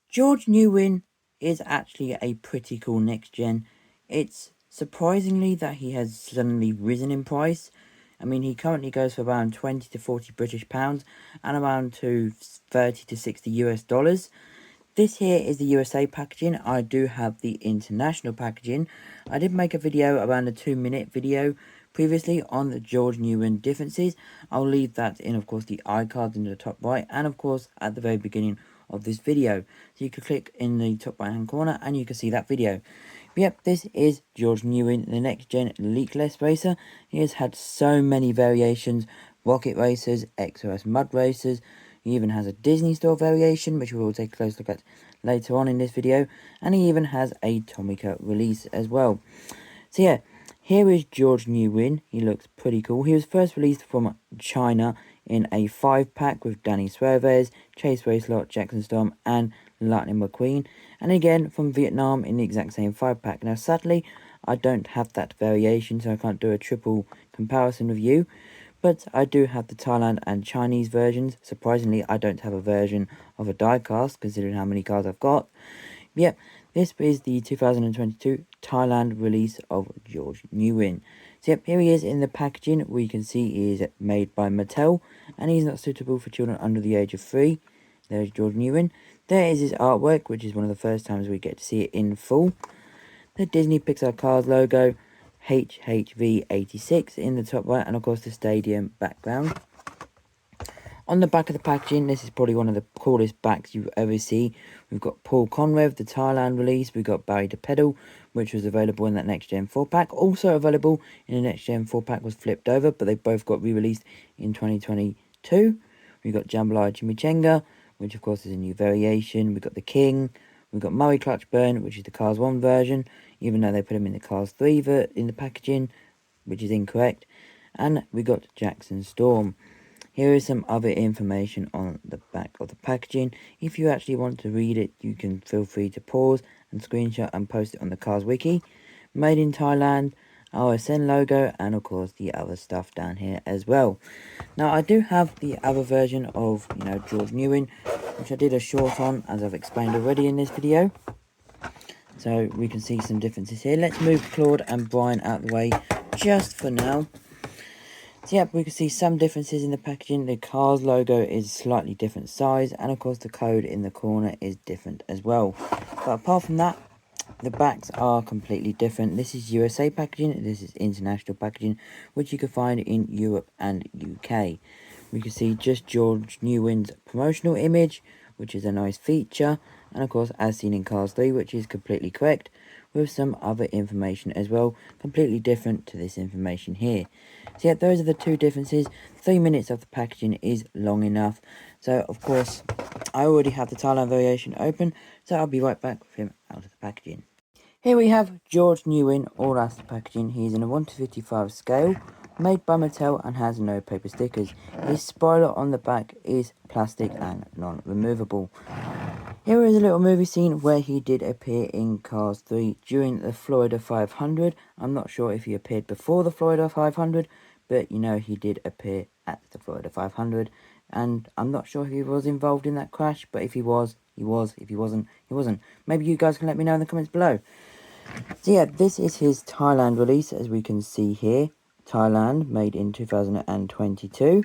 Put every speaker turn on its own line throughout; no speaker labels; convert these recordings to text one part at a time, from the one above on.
George Newan is actually a pretty cool next gen. It's surprisingly that he has suddenly risen in price. I mean, he currently goes for around 20 to 40 British pounds and around to 30 to 60 US dollars. This here is the USA packaging. I do have the international packaging. I did make a video around a 2-minute video previously on the George Newan differences. I'll leave that in, of course, the iCard in the top right and, of course, at the very beginning of this video. So you can click in the top right hand corner and you can see that video. But yep, this is George Newan, the next gen leakless racer. He has had so many variations: rocket racers, XOS mud racers. He even has a Disney Store variation, which we will take a close look at later on in this video. And he even has a Tomica release as well. So yeah, here is George Newan. He looks pretty cool. He was first released from China in a 5-pack with Danny Suarez, Chase Racelot, Jackson Storm, and Lightning McQueen. And again from Vietnam in the exact same 5-pack. Now sadly, I don't have that variation, so I can't do a triple comparison review. But I do have the Thailand and Chinese versions. Surprisingly, I don't have a version of a diecast, considering how many cars I've got. Yep, this is the 2022 Thailand release of George Newan. So yep, here he is in the packaging. We can see he is made by Mattel, and he's not suitable for children under the age of 3. There's George Newan. There is his artwork, which is one of the first times we get to see it in full. The Disney Pixar Cars logo, HHV86 in the top right, and of course the stadium background. On the back of the packaging, this is probably one of the coolest backs you ever see. We've got Paul Conrev, the Thailand release. We've got Barry DePedal, which was available in that Next Gen 4-pack. Also available in the Next Gen 4-pack was flipped over, but they both got re-released in 2022. We've got Jambalaya Chimichenga, which of course is a new variation. We've got the King. We've got Murray Clutchburn, which is the Cars 1 version, even though they put him in the Cars 3 in the packaging, which is incorrect. And we got Jackson Storm. Here is some other information on the back of the packaging. If you actually want to read it, you can feel free to pause and screenshot and post it on the Cars Wiki. Made in Thailand, RSN logo, and of course the other stuff down here as well. Now I do have the other version of, George Newan, which I did a short on, as I've explained already in this video. So we can see some differences here. Let's move Claude and Brian out of the way just for now. So yep, we can see some differences in the packaging. The Cars logo is slightly different size, and of course the code in the corner is different as well. But apart from that, the backs are completely different. This is USA packaging, this is international packaging, which you can find in Europe and UK. We can see just George Newan's promotional image, which is a nice feature, and of course as seen in Cars 3, which is completely correct, with some other information as well, completely different to this information here. So yeah, those are the two differences. 3 minutes of the packaging is long enough. So of course, I already have the Thailand variation open, so I'll be right back with him out of the packaging. Here we have George Newan, all out of the packaging. He's in a 1:55 scale, made by Mattel and has no paper stickers. His spoiler on the back is plastic and non-removable. Here is a little movie scene where he did appear in Cars 3 during the Florida 500. I'm not sure if he appeared before the Florida 500, but he did appear at the Florida 500. And I'm not sure if he was involved in that crash, but if he was, he was. If he wasn't, he wasn't. Maybe you guys can let me know in the comments below. So yeah, this is his Thailand release, as we can see here. Thailand, made in 2022.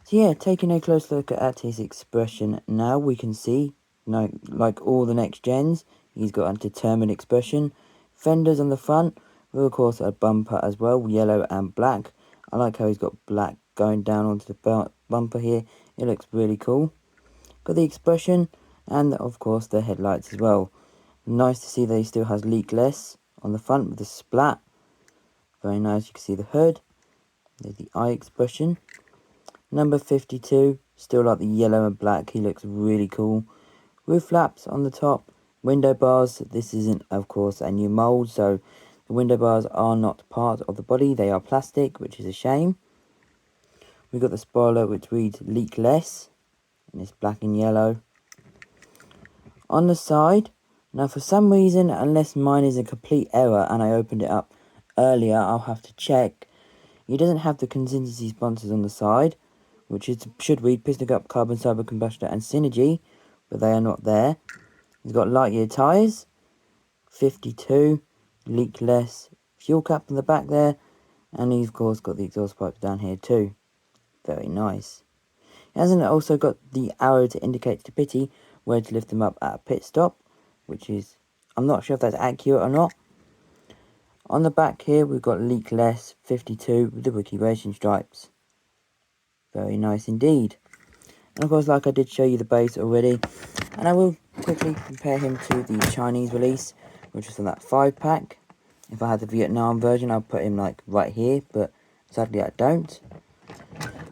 So yeah, taking a close look at his expression now, we can see, like all the next gens, he's got a determined expression. Fenders on the front, with of course a bumper as well, yellow and black. I like how he's got black going down onto the bumper here. It looks really cool. Got the expression, and of course the headlights as well. Nice to see that he still has leakless on the front with the splat. Very nice. You can see the hood. There's the eye expression. Number 52, still like the yellow and black. He looks really cool. Roof flaps on the top. Window bars. This isn't, of course, a new mold, so the window bars are not part of the body. They are plastic, which is a shame. We've got the spoiler, which reads leakless, and it's black and yellow. On the side, now for some reason, unless mine is a complete error and I opened it up earlier, I'll have to check. He doesn't have the contingency sponsors on the side, which should read Piston Cup, Carbon Cyber Combustor and Synergy, but they are not there. He's got light year tyres, 52, leakless fuel cap in the back there, and he's of course got the exhaust pipes down here too. Very nice. He hasn't also got the arrow to indicate to Pitty where to lift them up at a pit stop, which is, I'm not sure if that's accurate or not. On the back here we've got leakless 52 with the wiki racing stripes. Very nice indeed. And of course, like I did show you the base already, and I will quickly compare him to the Chinese release, which was from that 5-pack. If I had the Vietnam version, I'd put him like right here, but sadly I don't.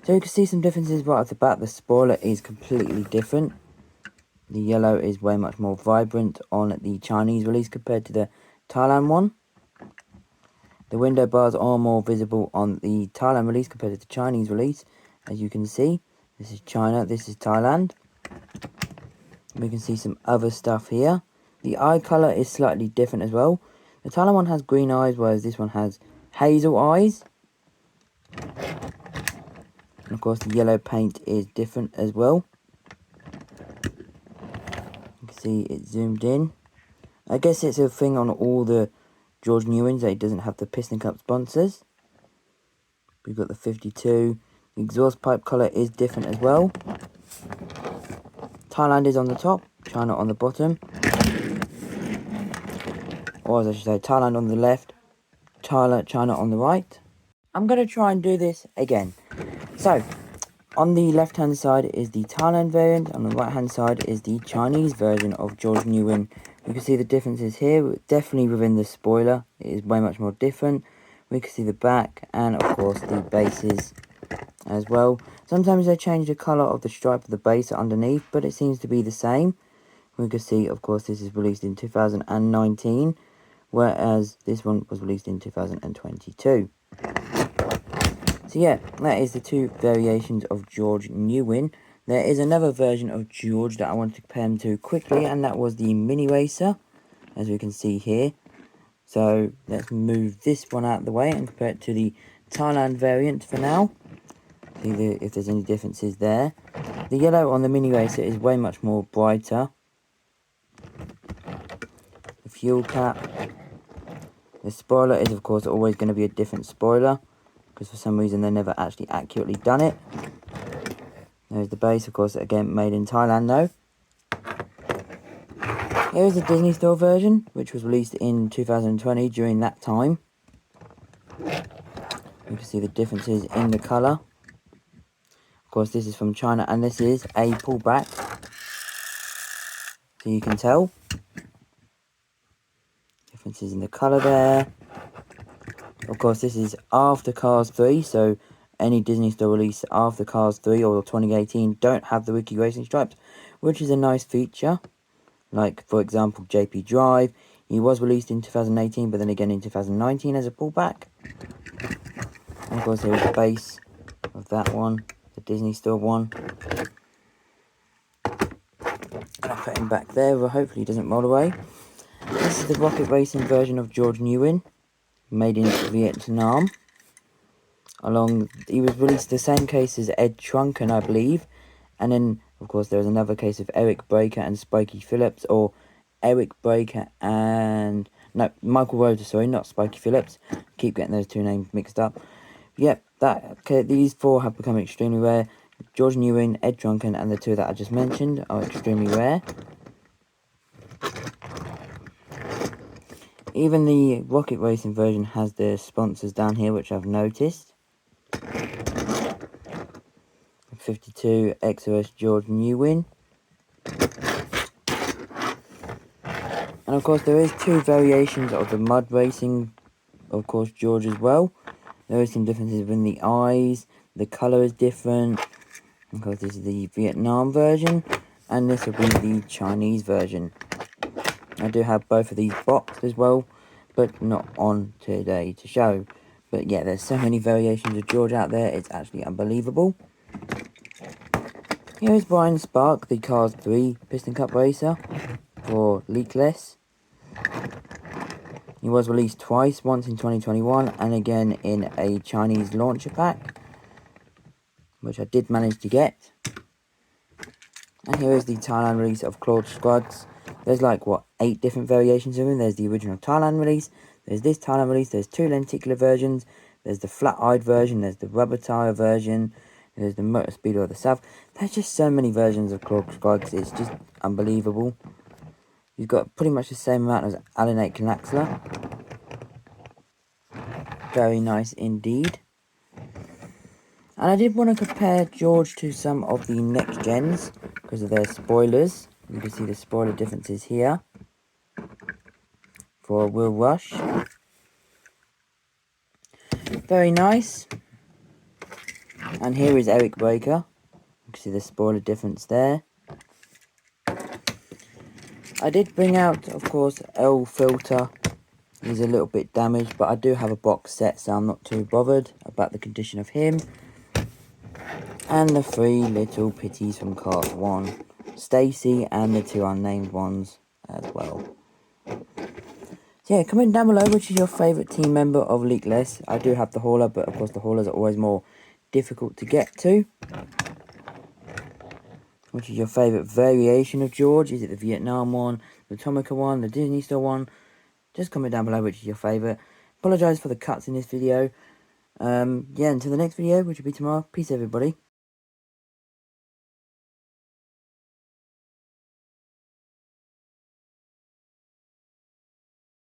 So you can see some differences right off the bat. The spoiler is completely different. The yellow is way much more vibrant on the Chinese release compared to the Thailand one. The window bars are more visible on the Thailand release compared to the Chinese release, as you can see. This is China, this is Thailand. We can see some other stuff here. The eye colour is slightly different as well. The Thailand one has green eyes, whereas this one has hazel eyes. And of course the yellow paint is different as well. You can see it zoomed in. I guess it's a thing on all the George Newans that it doesn't have the Piston Cup sponsors. We've got the 52. The exhaust pipe colour is different as well. Thailand is on the top, China on the bottom. Or as I should say, Thailand on the left, China on the right. I'm going to try and do this again. So, on the left hand side is the Thailand variant, on the right hand side is the Chinese version of George Newan. You can see the differences here, definitely within the spoiler, it is way much more different. We can see the back and of course the bases as well. Sometimes they change the colour of the stripe of the base underneath, but it seems to be the same. We can see, of course, this is released in 2019, whereas this one was released in 2022. So yeah, that is the two variations of George Newan. There is another version of George that I want to compare him to quickly, and that was the Mini Racer, as we can see here. So let's move this one out of the way and compare it to the Thailand variant for now. See if there's any differences there. The yellow on the Mini Racer is way much more brighter. The fuel cap. The spoiler is of course always going to be a different spoiler, because for some reason they never actually accurately done it. There's the base, of course, again made in Thailand though. Here is the Disney Store version, which was released in 2020 during that time. You can see the differences in the colour. Of course, this is from China, and this is a pullback. So you can tell. Differences in the colour there. Of course, this is after Cars 3, so any Disney Store release after Cars 3 or 2018 don't have the Wiki Racing stripes, which is a nice feature. Like, for example, JP Drive. He was released in 2018, but then again in 2019 as a pullback. And of course, there is the base of that one, the Disney Store one. And I'll put him back there, but hopefully he doesn't roll away. This is the Rocket Racing version of George Newan, made in Vietnam. He was released the same case as Ed Trunken, I believe. And then, of course, there was another case of Eric Breaker and Spiky Phillips, or Eric Breaker and... No, Michael Roder, sorry, not Spiky Phillips. Keep getting those two names mixed up. Yep, these four have become extremely rare. George Newan, Ed Trunken, and the two that I just mentioned are extremely rare. Even the Rocket Racing version has the sponsors down here, which I've noticed. 52 XOS George Newan. And of course there is two variations of the mud racing, of course, George as well. There is some differences in the eyes, the colour is different. Of course this is the Vietnam version, and this will be the Chinese version. I do have both of these boxed as well, but not on today to show. But yeah, there's so many variations of George out there, it's actually unbelievable. Here is Brian Spark, the Cars 3 Piston Cup racer for leakless. He was released twice, once in 2021 and again in a Chinese launcher pack, which I did manage to get. And here is the Thailand release of Claude Squads. There's like, what, 8 different variations of him. There's the original Thailand release. There's this Thailand release. There's 2 lenticular versions. There's the flat-eyed version. There's the rubber tyre version. There's the Motor Speeder of the South. There's just so many versions of Claude Squads. It's just unbelievable. You've got pretty much the same amount as Alan 8 Knaxler. Very nice indeed. And I did want to compare George to some of the next gens because of their spoilers. You can see the spoiler differences here for Will Rush. Very nice. And here is Eric Breaker. You can see the spoiler difference there. I did bring out, of course, L Filter. He's a little bit damaged, but I do have a box set, so I'm not too bothered about the condition of him. And the 3 little pitties from Cart 1. Stacy and the 2 unnamed ones as well. So yeah, comment down below which is your favourite team member of Leakless. I do have the hauler, but of course the haulers are always more difficult to get to. Which is your favourite variation of George? Is it the Vietnam one, the Tomica one, the Disney Store one? Just comment down below which is your favourite. Apologise for the cuts in this video. Yeah, until the next video, which will be tomorrow. Peace everybody.